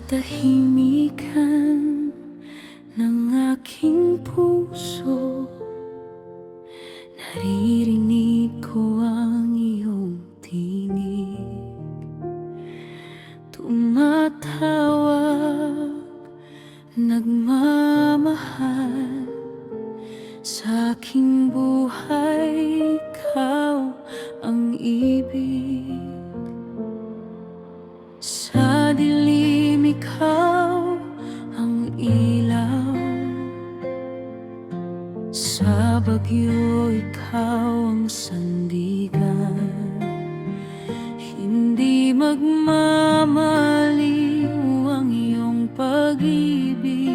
katahimikan ng aking puso, naririnig ko ang iyong tinig, tumatawag, nagmamahal sa aking buhay. Ikaw ang ibig, sa dilim ikaw ang ilaw, sa bagyo ikaw ang sandigan. Hindi magmamaliw ang iyong pag-ibig,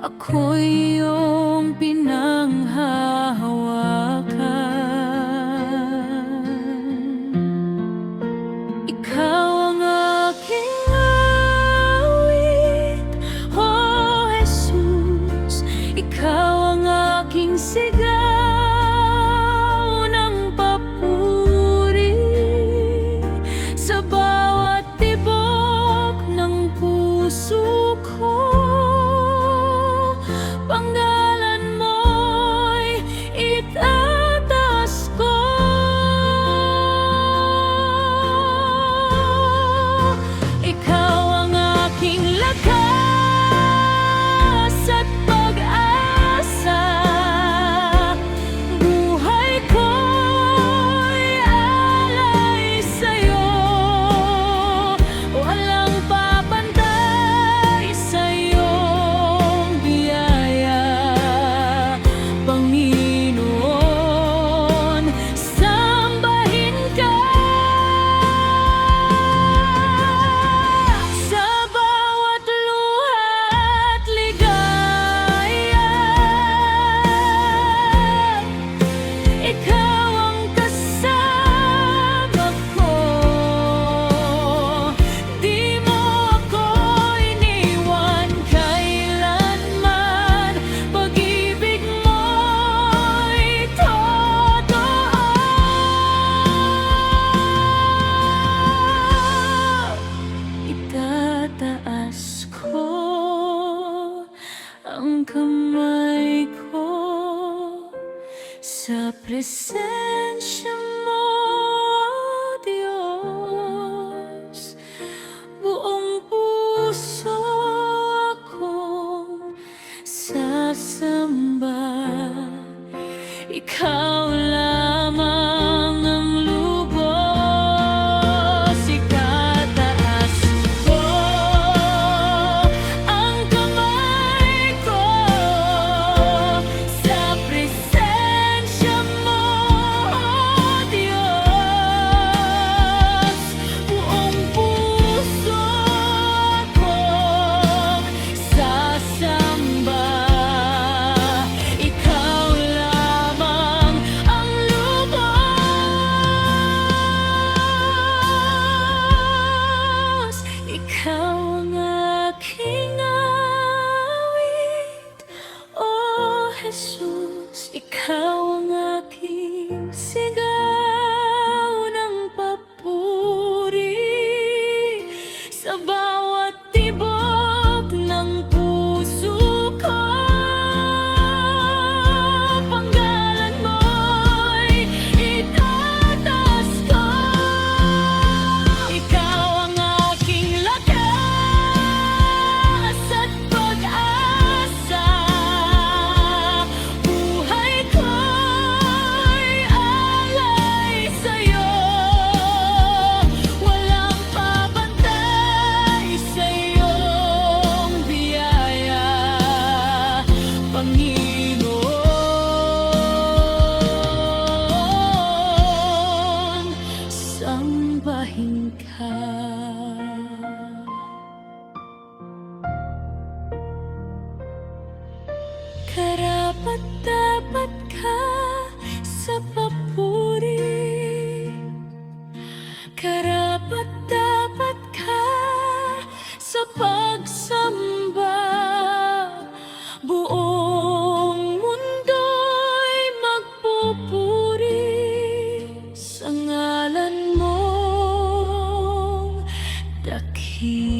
ako'y iyong pinanghahawakan. Ikaw ang aking awit, oh Jesus. Ikaw ang aking sigaw ng papuri, sa bawat tibok ng puso ko. Panggalan mo'y itataas ko. Ikaw ang aking lakas at pag-asa, buhay ko'y alay sa'yo, walang papantay sa iyong biyaya, Panginoon. Sambahin ka sa bawat luha at ligaya. Ikaw ang kasama ko, di mo ako iniwan kailanman. Pag-ibig mo'y totoo. Itataas ko ang kamay ko sa presensya mo, oh Diyos. Buong puso akong sasamba, ikaw lamang ang lubos. Ikataas ko ang kamay ko sa presensya mo, oh Diyos. Buong puso akong sasamba, ikaw lamang ang lubos. Ikaw ang aking awit, oh Jesus. Ikaw ang aking sigaw ng papuri, sa bawat tibok ng puso ko. Panggalan mo'y itataas ko. Ikaw ang aking lakas at pag-asa, buhay ko'y alay sa'yo, walang papantay sa iyong biyaya, Panginoon. Sambahin ka. Karapat-dapat ka sa papuri, karapat-dapat ka sa pagsamba. Buong mundo'y magpupuri sa ngalan mong dakila. pag-ibig.